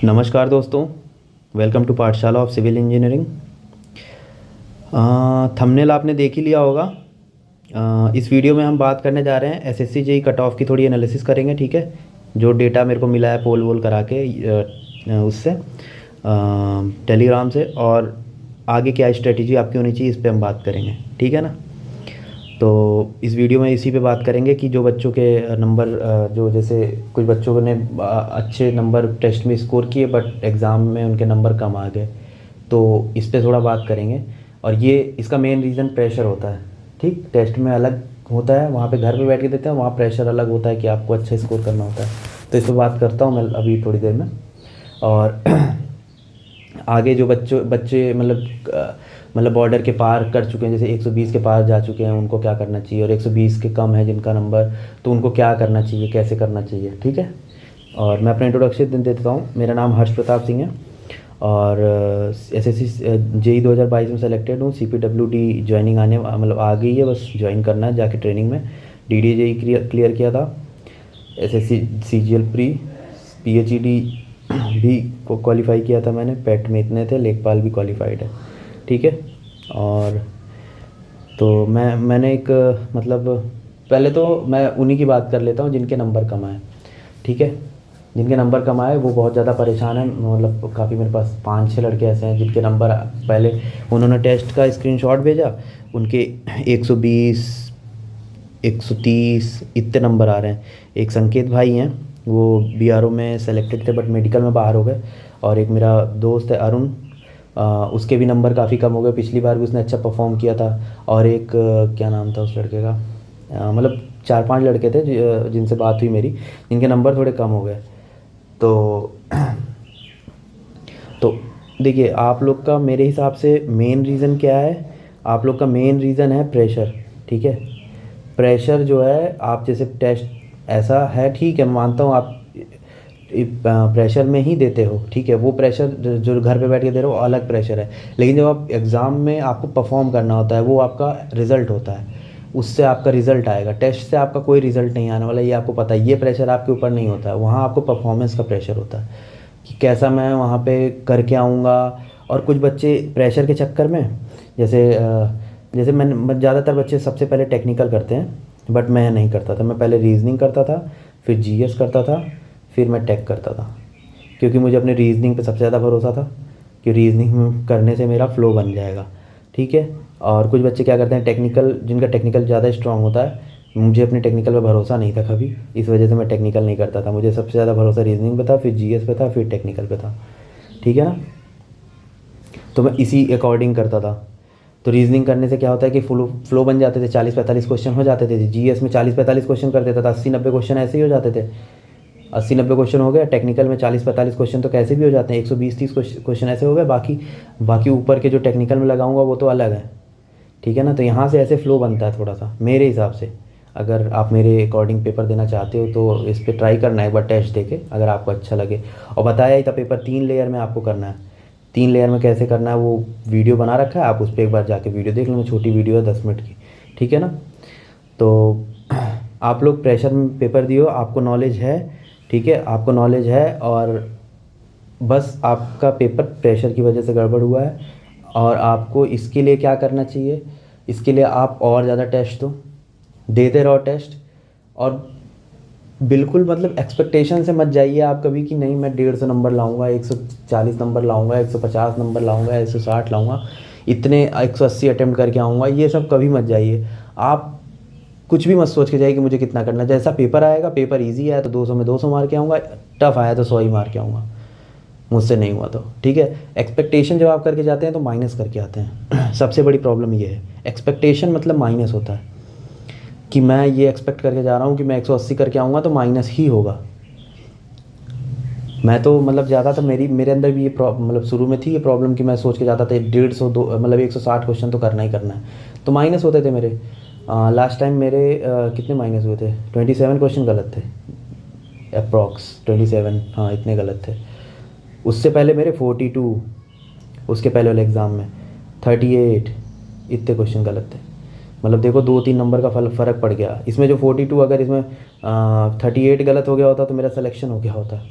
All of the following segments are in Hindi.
नमस्कार दोस्तों, वेलकम टू पाठशाला ऑफ सिविल इंजीनियरिंग। थंबनेल आपने देख ही लिया होगा। इस वीडियो में हम बात करने जा रहे हैं एसएससी जेईई कट ऑफ की थोड़ी एनालिसिस करेंगे। ठीक है, जो डेटा मेरे को मिला है पोल वोल करा के उससे टेलीग्राम से, और आगे क्या स्ट्रेटजी आपकी होनी चाहिए इस पे हम बात करेंगे। ठीक है ना। तो इस वीडियो में इसी पे बात करेंगे कि जो बच्चों के नंबर जो जैसे कुछ बच्चों ने अच्छे नंबर टेस्ट में स्कोर किए बट एग्ज़ाम में उनके नंबर कम आ गए, तो इस पे थोड़ा बात करेंगे। और ये इसका मेन रीज़न प्रेशर होता है। ठीक, टेस्ट में अलग होता है, वहाँ पे घर पे बैठ के देते हैं, वहाँ प्रेशर अलग होता है कि आपको अच्छा स्कोर करना होता है। तो इस पर बात करता हूँ मैं अभी थोड़ी देर में। और आगे जो बच्चे मतलब बॉर्डर के पार कर चुके हैं, जैसे 120 के पार जा चुके हैं, उनको क्या करना चाहिए, और 120 के कम है जिनका नंबर, तो उनको क्या करना चाहिए, कैसे करना चाहिए। ठीक है। और मैं अपना इंट्रोडक्शन दे देता हूँ। मेरा नाम हर्ष प्रताप सिंह है और एसएससी जेईई 2022 में सेलेक्टेड हूँ। सीपीडब्ल्यूडी ज्वाइनिंग आ गई है, बस ज्वाइन करना है जाके ट्रेनिंग में। डीडी जेईई क्लियर किया था, एसएससी सीजीएल प्री, पीएचईडी भी को क्वालिफाई किया था मैंने। पेट में इतने थे, लेखपाल भी क्वालिफाइड है। ठीक है। और तो मैंने एक मतलब पहले तो मैं उन्हीं की बात कर लेता हूँ जिनके नंबर कम आए। ठीक है, जिनके नंबर कम आए वो बहुत ज़्यादा परेशान है। मतलब काफ़ी मेरे पास 5-6 लड़के ऐसे हैं जिनके नंबर पहले उन्होंने टेस्ट का स्क्रीनशॉट भेजा, उनके 120 130 इतने नंबर आ रहे हैं। एक संकेत भाई हैं, वो बीआरओ में सेलेक्टेड थे बट मेडिकल में बाहर हो गए। और एक मेरा दोस्त है अरुण, उसके भी नंबर काफ़ी कम हो गए। पिछली बार भी उसने अच्छा परफॉर्म किया था। और एक क्या नाम था उस लड़के का, मतलब 4-5 लड़के थे जिनसे बात हुई मेरी, जिनके नंबर थोड़े कम हो गए। तो तो देखिए, आप लोग का मेरे हिसाब से मेन रीज़न क्या है। आप लोग का मेन रीज़न है प्रेशर। ठीक है, प्रेशर जो है, आप जैसे टेस्ट ऐसा है, ठीक है, मैं मानता हूँ आप प्रेशर में ही देते हो। ठीक है, वो प्रेशर जो घर पे बैठ के दे रहे हो अलग प्रेशर है, लेकिन जब आप एग्ज़ाम में आपको परफॉर्म करना होता है, वो आपका रिज़ल्ट होता है, उससे आपका रिज़ल्ट आएगा। टेस्ट से आपका कोई रिज़ल्ट नहीं आने वाला, ये आपको पता है। ये प्रेशर आपके ऊपर नहीं होता है, वहाँ आपको परफॉर्मेंस का प्रेशर होता है कि कैसा मैं वहाँ पे करके आऊँगा। और कुछ बच्चे प्रेशर के चक्कर में जैसे मैं ज़्यादातर बच्चे सबसे पहले टेक्निकल करते हैं, बट मैं नहीं करता था। मैं पहले रीजनिंग करता था, फिर जीएस करता था, फिर मैं टेक करता था, क्योंकि मुझे अपने रीजनिंग पे सबसे ज़्यादा भरोसा था कि रीजनिंग करने से मेरा फ़्लो बन जाएगा। ठीक है। और कुछ बच्चे क्या करते हैं, टेक्निकल, जिनका टेक्निकल ज़्यादा स्ट्रांग होता है। मुझे अपने टेक्निकल पे भरोसा नहीं था कभी, इस वजह से मैं टेक्निकल नहीं करता था। मुझे सबसे ज़्यादा भरोसा रीजनिंग पे था, फिर जीएस पे था, फिर टेक्निकल पे था। ठीक है ना। तो मैं इसी अकॉर्डिंग करता था। तो रीजनिंग करने से क्या होता है कि फ्लो बन जाते थे, 40-45 क्वेश्चन हो जाते थे। जीएस में 40-45 क्वेश्चन कर देता था, 80-90 क्वेश्चन ऐसे ही हो जाते थे। 80-90 क्वेश्चन हो गए। टेक्निकल में 40-45 क्वेश्चन तो कैसे भी हो जाते हैं, 120-30 क्वेश्चन ऐसे हो गए। बाकी ऊपर के जो टेक्निकल में लगाऊंगा वो तो अलग है। ठीक है ना। तो यहाँ से ऐसे फ्लो बनता है थोड़ा सा मेरे हिसाब से। अगर आप मेरे अकॉर्डिंग पेपर देना चाहते हो तो इस पर ट्राई करना है एक बार, टेस्ट देके, अगर आपको अच्छा लगे। और बताया ही था, पेपर 3 लेयर में आपको करना है। 3 लेयर में कैसे करना है वो वीडियो बना रखा है, आप उस पर एक बार जाके वीडियो देख लेना, छोटी वीडियो है 10 मिनट की। ठीक है ना। तो आप लोग प्रेशर में पेपर दियो, आपको नॉलेज है। ठीक है, आपको नॉलेज है, और बस आपका पेपर प्रेशर की वजह से गड़बड़ हुआ है। और आपको इसके लिए क्या करना चाहिए, इसके लिए आप और ज़्यादा टेस्ट दो, देते रहो टेस्ट। और बिल्कुल मतलब एक्सपेक्टेशन से मत जाइए आप कभी कि नहीं मैं 150 नंबर लाऊंगा, 140 नंबर लाऊंगा, 150 नंबर लाऊंगा, 160 लाऊंगा, इतने 180 अटेम्प्ट करके आऊँगा। ये सब कभी मत जाइए। आप कुछ भी मत सोच के जाइए कि मुझे कितना करना है। जैसा पेपर आएगा, पेपर इजी आया तो 200 में 200 मार के आऊँगा, टफ आया तो 100 ही मार के आऊँगा। मुझसे नहीं हुआ तो ठीक है। एक्सपेक्टेशन जब आप करके जाते हैं तो माइनस करके आते हैं। सबसे बड़ी प्रॉब्लम ये है, एक्सपेक्टेशन मतलब माइनस होता है कि मैं ये एक्सपेक्ट करके जा रहा हूँ कि मैं 180 करके आऊँगा तो माइनस ही होगा। मैं तो मतलब ज़्यादा तो मेरे अंदर भी ये मतलब शुरू में थी ये प्रॉब्लम कि मैं सोच के जाता था 150 दो मतलब 160 क्वेश्चन तो करना ही करना है, तो माइनस होते थे मेरे। लास्ट टाइम मेरे कितने माइनस हुए थे, 27 क्वेश्चन गलत थे, अप्रॉक्स 27, हाँ इतने गलत थे। उससे पहले मेरे 42, उसके पहले वाले एग्ज़ाम में 38, इतने क्वेश्चन गलत थे। मतलब देखो 2-3 नंबर का फ़र्क पड़ गया इसमें। जो 42, अगर इसमें 38 गलत हो गया होता तो मेरा सिलेक्शन हो गया होता।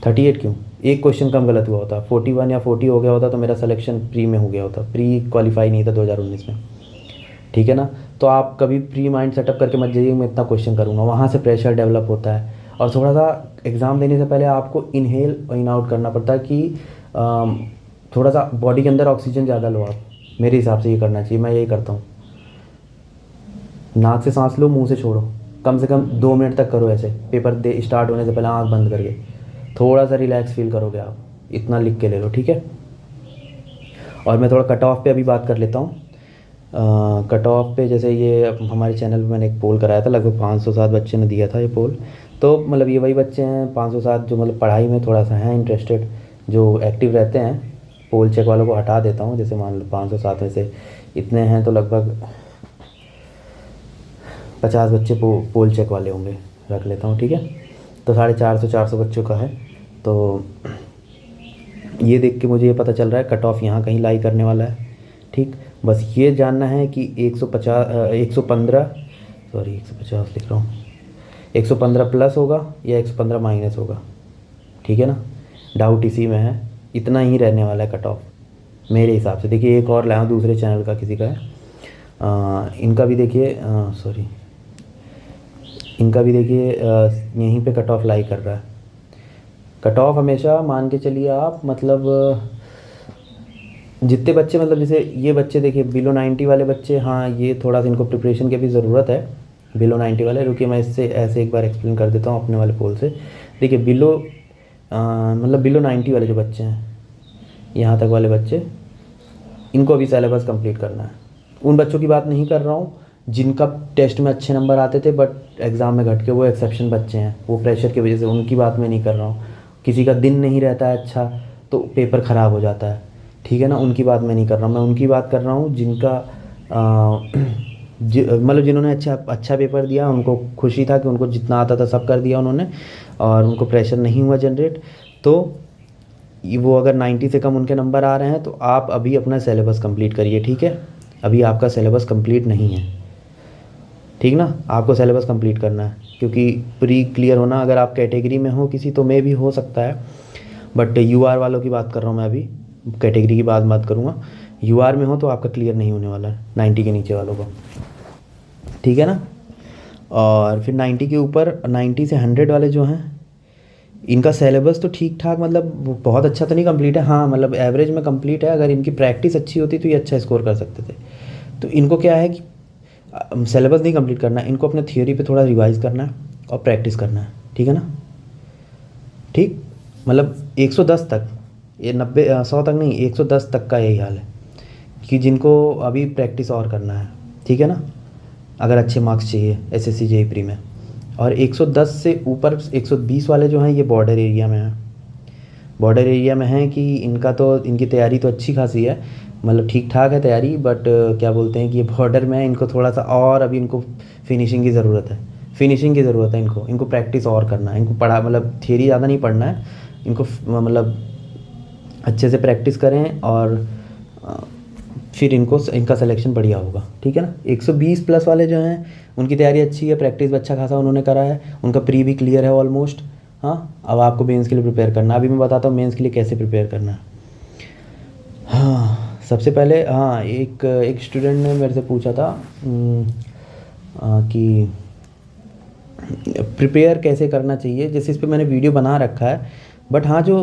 38 क्यों? एक क्वेश्चन कम गलत हुआ होता, 41 या 40 हो गया होता तो मेरा सिलेक्शन प्री में हो गया होता, प्री क्वालिफाई नहीं था 2019 में, ठीक है ना। तो आप कभी प्री माइंड सेटअप करके मत जाइए मैं इतना क्वेश्चन करूँगा, वहाँ से प्रेशर डेवलप होता है। और थोड़ा सा एग्ज़ाम देने से पहले आपको इनहेल और इन आउट करना पड़ता है कि थोड़ा सा बॉडी के अंदर ऑक्सीजन ज़्यादा लो आप, मेरे हिसाब से ये करना चाहिए, मैं यही करता हूँ। नाक से सांस लो, मुंह से छोड़ो, कम से कम 2 मिनट तक करो ऐसे, पेपर दे स्टार्ट होने से पहले आंख बंद करके थोड़ा सा रिलैक्स फील करोगे आप, इतना लिख के ले लो, ठीक है। और मैं थोड़ा कट ऑफ पे अभी बात कर लेता हूँ। कट ऑफ पे जैसे ये हमारे चैनल पे मैंने एक पोल कराया था, लगभग 507 बच्चे ने दिया था ये पोल। तो मतलब ये वही बच्चे हैं 507 जो मतलब पढ़ाई में थोड़ा सा हैं इंटरेस्टेड, जो एक्टिव रहते हैं। पोल चेक वालों को हटा देता हूँ, जैसे मान लो 507 में से इतने हैं तो लगभग 50 बच्चे पोल चेक वाले होंगे, रख लेता हूँ, ठीक है। तो 450 बच्चों का है। तो ये देख के मुझे ये पता चल रहा है कट ऑफ यहाँ कहीं लाई करने वाला है, ठीक। बस ये जानना है कि 115 सॉरी 150 लिख रहा हूँ, 115 प्लस होगा या 115 माइनस होगा, ठीक है ना। डाउट इसी में है, इतना ही रहने वाला है कट ऑफ मेरे हिसाब से। देखिए एक और लाया दूसरे चैनल का किसी का है, इनका भी देखिए, सॉरी इनका भी देखिए यहीं पे कट ऑफ लाई कर रहा है। कट ऑफ हमेशा मान के चलिए आप, मतलब जितने बच्चे, मतलब जैसे ये बच्चे देखिए बिलो 90 वाले बच्चे, हाँ ये थोड़ा सा इनको प्रिपरेशन की भी ज़रूरत है, बिलो 90 वाले। रुकिए मैं इससे ऐसे एक बार एक्सप्लेन कर देता हूँ अपने वाले पोल से। देखिए बिलो मतलब बिलो 90 वाले जो बच्चे हैं, यहाँ तक वाले बच्चे, इनको अभी सिलेबस कंप्लीट करना है। उन बच्चों की बात नहीं कर रहा हूँ जिनका टेस्ट में अच्छे नंबर आते थे बट एग्ज़ाम में घट के, वो एक्सेप्शन बच्चे हैं, वो प्रेशर की वजह से, उनकी बात मैं नहीं कर रहा हूँ। किसी का दिन नहीं रहता है अच्छा तो पेपर ख़राब हो जाता है, ठीक है ना, उनकी बात मैं नहीं कर रहा हूँ। मैं उनकी बात कर रहा हूँ जिनका मतलब जिन्होंने अच्छा पेपर दिया, उनको खुशी था कि उनको जितना आता था सब कर दिया उन्होंने, और उनको प्रेशर नहीं हुआ जनरेट। तो वो अगर 90 से कम उनके नंबर आ रहे हैं तो आप अभी अपना सिलेबस कंप्लीट करिए, ठीक है। अभी आपका सिलेबस कंप्लीट नहीं है, ठीक ना, आपको सिलेबस कंप्लीट करना है, क्योंकि प्री क्लियर होना, अगर आप कैटेगरी में हो किसी तो मे भी हो सकता है, बट यूआर वालों की बात कर रहा हूँ मैं, अभी कैटेगरी की बात मत करूँगा। यूआर में हो तो आपका क्लियर नहीं होने वाला है 90 के नीचे वालों को, ठीक है ना। और फिर 90 के ऊपर, 90 से 100 वाले जो हैं, इनका सिलेबस तो ठीक ठाक, मतलब बहुत अच्छा तो नहीं कंप्लीट है, हाँ मतलब एवरेज में कंप्लीट है। अगर इनकी प्रैक्टिस अच्छी होती तो ये अच्छा स्कोर कर सकते थे। तो इनको क्या है कि सिलेबस नहीं कंप्लीट करना है, इनको अपने थियोरी पे थोड़ा रिवाइज करना है और प्रैक्टिस करना है, ठीक है ना। ठीक, मतलब 110 तक, ये 90 100 तक नहीं, 110 तक का यही हाल है कि जिनको अभी प्रैक्टिस और करना है, ठीक है ना, अगर अच्छे मार्क्स चाहिए एसएससी जेईई प्री में। और 110 से ऊपर 120 वाले जो हैं ये बॉर्डर एरिया में हैं, बॉर्डर एरिया में हैं कि इनका तो, इनकी तैयारी तो अच्छी खासी है, मतलब ठीक ठाक है तैयारी, बट क्या बोलते हैं कि ये बॉर्डर में है, इनको थोड़ा सा और अभी इनको फिनिशिंग की ज़रूरत है, फिनिशिंग की ज़रूरत है इनको प्रैक्टिस और करना है, इनको पढ़ा मतलब थियरी ज़्यादा नहीं पढ़ना है, इनको मतलब अच्छे से प्रैक्टिस करें और फिर इनका सिलेक्शन बढ़िया होगा, ठीक है ना। 120 प्लस वाले जो हैं उनकी तैयारी अच्छी है, प्रैक्टिस भी अच्छा खासा उन्होंने करा है, उनका प्री भी क्लियर है ऑलमोस्ट। हाँ, अब आपको मेंस के लिए प्रिपेयर करना है। अभी मैं बताता हूँ मेंस के लिए कैसे प्रिपेयर करना है। हाँ, सबसे पहले हाँ, एक स्टूडेंट ने मेरे से पूछा था कि प्रिपेयर कैसे करना चाहिए, जैसे इस पर मैंने वीडियो बना रखा है, बट हाँ जो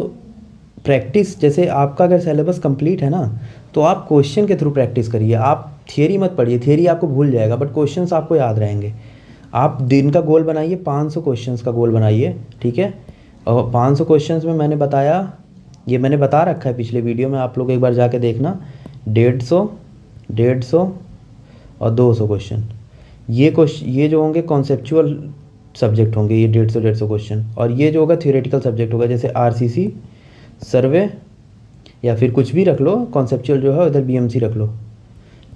प्रैक्टिस, जैसे आपका अगर सिलेबस कंप्लीट है ना तो आप क्वेश्चन के थ्रू प्रैक्टिस करिए, आप थियरी मत पढ़िए, थियरी आपको भूल जाएगा बट क्वेश्चंस आपको याद रहेंगे। आप दिन का गोल बनाइए, 500 क्वेश्चंस का गोल बनाइए, ठीक है। और 500 क्वेश्चंस में मैंने बताया, ये मैंने बता रखा है पिछले वीडियो में, आप लोग एक बार जाके देखना, 150 और 200 क्वेश्चन, ये जो होंगे कॉन्सेप्चुअल सब्जेक्ट होंगे, ये 150 क्वेश्चन, और ये जो होगा थियोरेटिकल सब्जेक्ट होगा, जैसे आरसीसी, सर्वे, या फिर कुछ भी रख लो, कॉन्सेप्चुअल जो है उधर बीएमसी रख लो,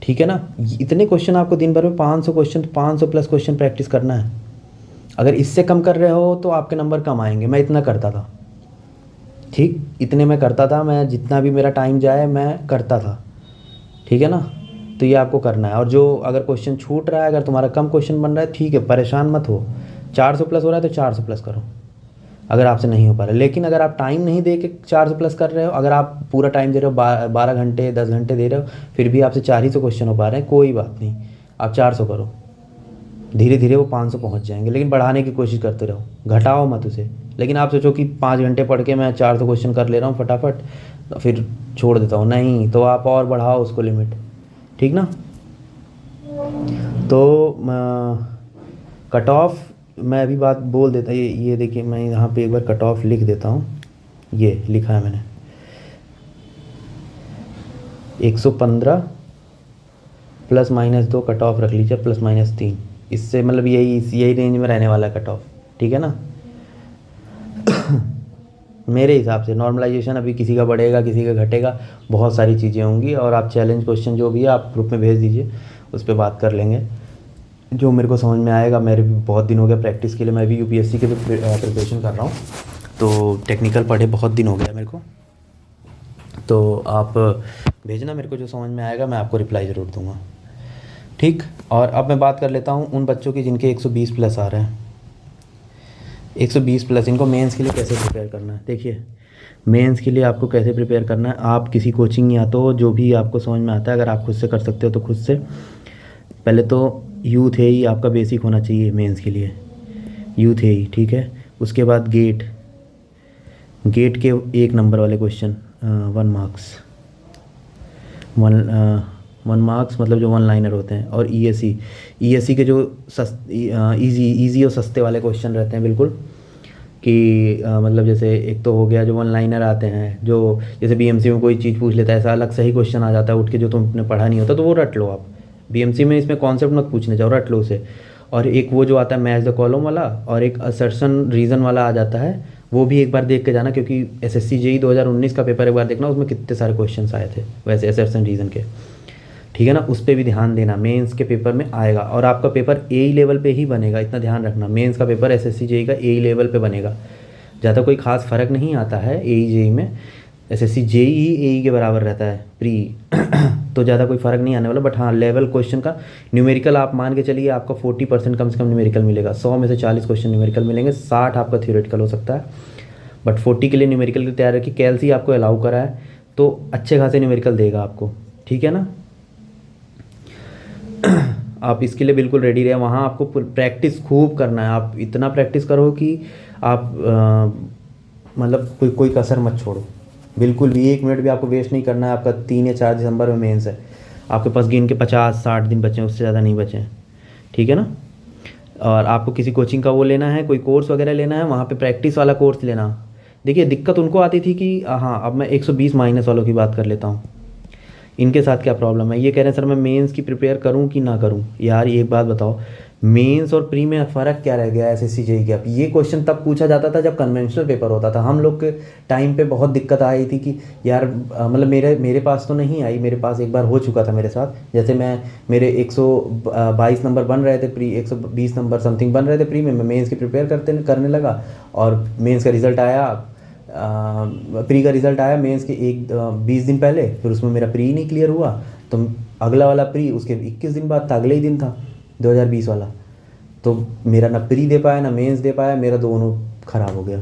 ठीक है ना। इतने क्वेश्चन आपको दिन भर में 500 क्वेश्चन, 500 प्लस क्वेश्चन प्रैक्टिस करना है। अगर इससे कम कर रहे हो तो आपके नंबर कम आएंगे। मैं इतना करता था, ठीक, इतने मैं करता था, मैं जितना भी मेरा टाइम जाए मैं करता था, ठीक है ना। तो ये आपको करना है। और जो अगर क्वेश्चन छूट रहा है, अगर तुम्हारा कम क्वेश्चन बन रहा है, ठीक है, परेशान मत हो, 400 प्लस हो रहा है तो 400 प्लस करो, अगर आपसे नहीं हो पा रहा है। लेकिन अगर आप टाइम नहीं दे के 400 प्लस कर रहे हो, अगर आप पूरा टाइम दे रहे हो 12 घंटे 10 घंटे दे रहे हो, फिर भी आपसे 400 क्वेश्चन हो पा रहे हैं, कोई बात नहीं, आप 400 करो, धीरे धीरे वो 500 पहुंच जाएंगे। लेकिन बढ़ाने की कोशिश करते रहो, घटाओ मत उसे। लेकिन आप सोचो कि 5 घंटे पढ़ के मैं 400 क्वेश्चन कर ले रहा हूँ फटाफट, तो फिर छोड़ देता हूँ, नहीं, तो आप और बढ़ाओ उसको लिमिट, ठीक ना। तो कट ऑफ मैं अभी बात बोल देता, ये देखिए मैं यहाँ पे एक बार कट ऑफ लिख देता हूँ, ये लिखा है मैंने 115 ±2 कट ऑफ रख लीजिए, ±3, इससे मतलब यही रेंज में रहने वाला है कट ऑफ, ठीक है ना। मेरे हिसाब से नॉर्मलाइजेशन अभी किसी का बढ़ेगा किसी का घटेगा, बहुत सारी चीज़ें होंगी, और आप चैलेंज क्वेश्चन जो भी है आप ग्रुप में भेज दीजिए, उस पर बात कर लेंगे जो मेरे को समझ में आएगा। मेरे भी बहुत दिन हो गया प्रैक्टिस के लिए, मैं भी यूपीएससी के प्रिपरेशन कर रहा हूँ, तो टेक्निकल पढ़े बहुत दिन हो गया मेरे को, तो आप भेजना मेरे को, जो समझ में आएगा मैं आपको रिप्लाई ज़रूर दूँगा, ठीक। और अब मैं बात कर लेता हूँ उन बच्चों की जिनके 120 प्लस आ रहे हैं। 120 प्लस इनको मेंस के लिए कैसे प्रिपेयर करना है। देखिए मेंस के लिए आपको कैसे प्रिपेयर करना है, आप किसी कोचिंग या तो जो भी आपको समझ में आता है, अगर आप खुद से कर सकते हो तो खुद से। पहले तो यूथ है ही आपका बेसिक होना चाहिए मेंस के लिए, यूथ है ही, ठीक है। उसके बाद गेट के 1 नंबर वाले क्वेश्चन 1 मार्क्स, 1 मार्क्स मतलब जो 1 लाइनर होते हैं। और ईएससी के जो ईजी और सस्ते वाले क्वेश्चन रहते हैं बिल्कुल, कि मतलब जैसे एक तो हो गया जो 1 लाइनर आते हैं, जो जैसे बीएमसी में कोई चीज़ पूछ लेता है, ऐसा अलग सही क्वेश्चन आ जाता है उठ के जो तुमने पढ़ा नहीं होता, तो वो रट लो आप। बीएमसी में इसमें कॉन्सेप्ट मत पूछने जाओ, रट लो उसे। और एक वो जो आता है मैच द कॉलम वाला, और एक असर्शन रीज़न वाला आ जाता है, वो भी एक बार देख के जाना, क्योंकि एसएससी जेई 2019 का पेपर एक बार देखना, उसमें कितने सारे क्वेश्चंस आए थे वैसे असर्शन रीज़न के, ठीक है ना। उस पर भी ध्यान देना, मेंस के पेपर में आएगा, और आपका पेपर एई लेवल पे ही बनेगा, इतना ध्यान रखना। मेंस का पेपर एसएससी जेई का एई लेवल पे बनेगा, ज़्यादा कोई खास फ़र्क नहीं आता है एई जेई में। एसएससी जेई ही एई के बराबर रहता है प्री तो ज़्यादा कोई फ़र्क नहीं आने वाला। बट हाँ, लेवल क्वेश्चन का न्यूमेरिकल आप मान के चलिए आपका 40% कम से कम न्यूमेरिकल मिलेगा। 100 में से 40 क्वेश्चन न्यूमेरिकल मिलेंगे, 60 आपका थ्योरेटिकल हो सकता है, बट 40 के लिए न्यूमेरिकल की तैयारी रखिए। कैलसी आपको अलाउ करा है तो अच्छे खासे न्यूमेरिकल देगा आपको, ठीक है ना। आप इसके लिए बिल्कुल रेडी रहे। वहाँ आपको प्रैक्टिस खूब करना है, आप इतना प्रैक्टिस करो कि आप मतलब कोई कसर मत छोड़ो, बिल्कुल भी 1 मिनट भी आपको वेस्ट नहीं करना है। आपका 3 या 4 दिसंबर में मेंस है, आपके पास गिन के 50-60 दिन बचे हैं, उससे ज़्यादा नहीं बचे हैं, ठीक है ना। और आपको किसी कोचिंग का वो लेना है, कोई कोर्स वगैरह लेना है, वहाँ पे प्रैक्टिस वाला कोर्स लेना। देखिए दिक्कत उनको आती थी कि हाँ, अब मैं 120 माइनस वालों की बात कर लेता हूँ, इनके साथ क्या प्रॉब्लम है। ये कह रहे हैं सर मैं मेंस की प्रिपेयर करूं कि ना करूं। यार एक बात बताओ, मेंस और प्री में फ़र्क क्या रह गया एसएससी जेई के। अब ये क्वेश्चन तब पूछा जाता था जब कन्वेंशनल पेपर होता था। हम लोग के टाइम पे बहुत दिक्कत आई थी कि यार मतलब मेरे पास तो नहीं आई, मेरे पास एक बार हो चुका था मेरे साथ। जैसे मेरे 122 नंबर बन रहे थे प्री, 120 नंबर समथिंग बन रहे थे प्री में, मैं मेंस की प्रिपेयर करने लगा, और मेंस का रिज़ल्ट आया, प्री का रिज़ल्ट आया मेंस के 20 दिन पहले, फिर उसमें मेरा प्री नहीं क्लियर हुआ, तो अगला वाला प्री उसके 21 दिन बाद था, अगले ही दिन था 2020 वाला, तो मेरा ना प्री दे पाया ना मेंस दे पाया, मेरा दोनों ख़राब हो गया,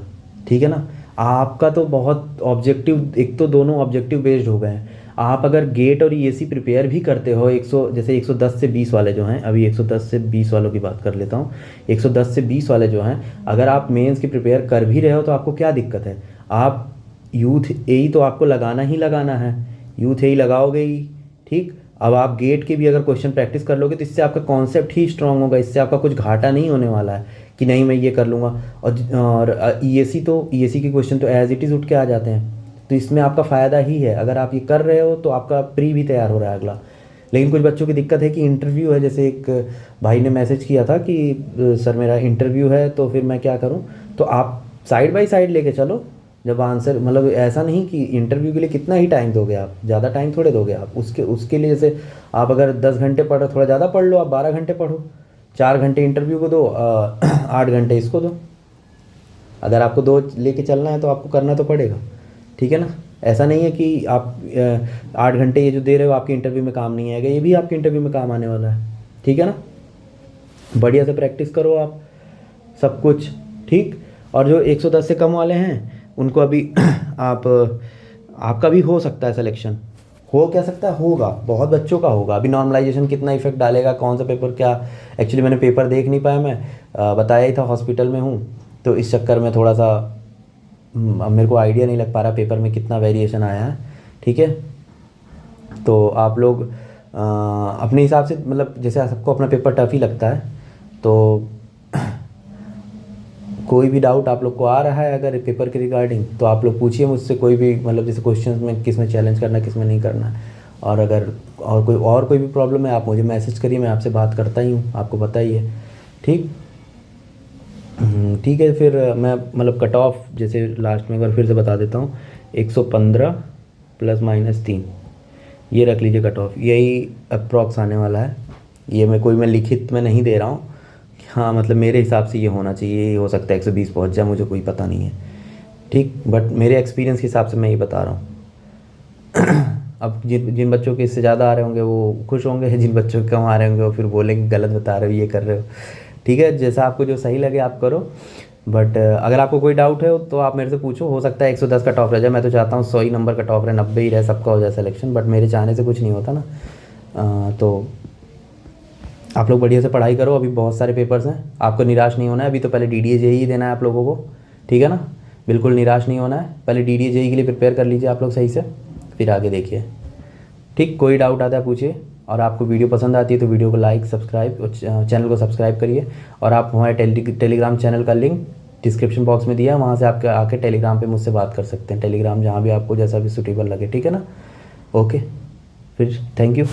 ठीक है ना। आपका तो बहुत ऑब्जेक्टिव, एक तो दोनों ऑब्जेक्टिव बेस्ड हो गए हैं। आप अगर गेट और ईएसी प्रिपेयर भी करते हो, 100 जैसे 110 से 20 वाले जो हैं, अभी 110 से 20 वालों की बात कर लेता हूँ, 110 से 20 वाले जो हैं, अगर आप मेंस की प्रिपेयर कर भी रहे हो तो आपको क्या दिक्कत है। आप यूथ एई तो आपको लगाना ही लगाना है, यूथ एई लगाओगे ही, ठीक। अब आप गेट के भी अगर क्वेश्चन प्रैक्टिस कर लोगे तो इससे आपका कॉन्सेप्ट ही स्ट्रांग होगा, इससे आपका कुछ घाटा नहीं होने वाला है कि नहीं मैं ये कर लूँगा। और ईएसी के क्वेश्चन तो एज इट इज़ उठ के आ जाते हैं, तो इसमें आपका फ़ायदा ही है। अगर आप ये कर रहे हो तो आपका प्री भी तैयार हो रहा है अगला। लेकिन कुछ बच्चों की दिक्कत है कि इंटरव्यू है, जैसे एक भाई ने मैसेज किया था कि सर मेरा इंटरव्यू है तो फिर मैं क्या करूं। तो आप साइड बाय साइड लेके चलो, जब आंसर मतलब ऐसा नहीं कि इंटरव्यू के लिए कितना ही टाइम दोगे आप, ज़्यादा टाइम थोड़े दोगे आप उसके लिए। जैसे आप अगर 10 घंटे पढ़ो, थोड़ा ज़्यादा पढ़ लो, आप 12 घंटे पढ़ो, 4 घंटे इंटरव्यू को दो, 8 घंटे इसको दो। अगर आपको 2 लेके चलना है तो आपको करना तो पड़ेगा, ठीक है ना। ऐसा नहीं है कि आप 8 घंटे ये जो दे रहे हो आपके इंटरव्यू में काम नहीं आएगा, ये भी आपके इंटरव्यू में काम आने वाला है, ठीक है ना। बढ़िया से प्रैक्टिस करो आप सब कुछ, ठीक। और जो 110 से कम वाले हैं उनको अभी आपका भी हो सकता है सिलेक्शन, हो क्या सकता है, होगा, बहुत बच्चों का होगा। अभी नॉर्मलाइजेशन कितना इफेक्ट डालेगा, कौन सा पेपर क्या, एक्चुअली मैंने पेपर देख नहीं पाया, मैं बताया ही था हॉस्पिटल में हूँ, तो इस चक्कर में थोड़ा सा अब मेरे को आइडिया नहीं लग पा रहा पेपर में कितना वेरिएशन आया है। ठीक है, तो आप लोग अपने हिसाब से, मतलब जैसे सबको अपना पेपर टफ ही लगता है, तो कोई भी डाउट आप लोग को आ रहा है अगर पेपर के रिगार्डिंग, तो आप लोग पूछिए मुझसे कोई भी, मतलब जैसे क्वेश्चंस में किस में चैलेंज करना है, किस में नहीं करना है। और अगर और कोई भी प्रॉब्लम है आप मुझे मैसेज करिए, मैं आपसे बात करता ही हूँ, आपको पता ही है। ठीक ठीक है, फिर मैं मतलब कट ऑफ जैसे लास्ट में एक बार फिर से बता देता हूँ, 115 ±3 ये रख लीजिए कट ऑफ, यही अप्रॉक्स आने वाला है। ये मैं लिखित में नहीं दे रहा हूँ, हाँ मतलब मेरे हिसाब से ये होना चाहिए, ये हो सकता है 120 पहुँच जाए, मुझे कोई पता नहीं है। ठीक, बट मेरे एक्सपीरियंस के हिसाब से मैं ये बता रहा हूँ। अब जिन जिन बच्चों के इससे ज़्यादा आ रहे होंगे वो खुश होंगे, जिन बच्चों के कम आ रहे होंगे वो फिर बोलेंगे गलत बता रहे हो, ये कर रहे हो। ठीक है, जैसा आपको जो सही लगे आप करो, बट अगर आपको कोई डाउट है तो आप मेरे से पूछो, हो सकता है 110 का टॉप रह जाए, मैं तो चाहता हूँ 100 ही नंबर का टॉप रहे, 90 ही रहे, सबका हो जाए सिलेक्शन, बट मेरे चाहने से कुछ नहीं होता ना। तो आप लोग बढ़िया से पढ़ाई करो, अभी बहुत सारे पेपर्स हैं, आपको निराश नहीं होना है, अभी तो पहले DDA JEE देना है आप लोगों को, ठीक है ना, बिल्कुल निराश नहीं होना है, पहले DDA JEE के लिए प्रिपेयर कर लीजिए आप लोग सही से, फिर आगे देखिए। ठीक, कोई डाउट आता है पूछिए, और आपको वीडियो पसंद आती है तो वीडियो को लाइक, सब्सक्राइब, चैनल को सब्सक्राइब करिए, और आप हमारे टेलीग्राम चैनल का लिंक डिस्क्रिप्शन बॉक्स में दिया है, वहाँ से आप आके टेलीग्राम पे मुझसे बात कर सकते हैं, टेलीग्राम जहाँ भी आपको जैसा भी सूटेबल लगे, ठीक है ना। ओके, फिर थैंक यू।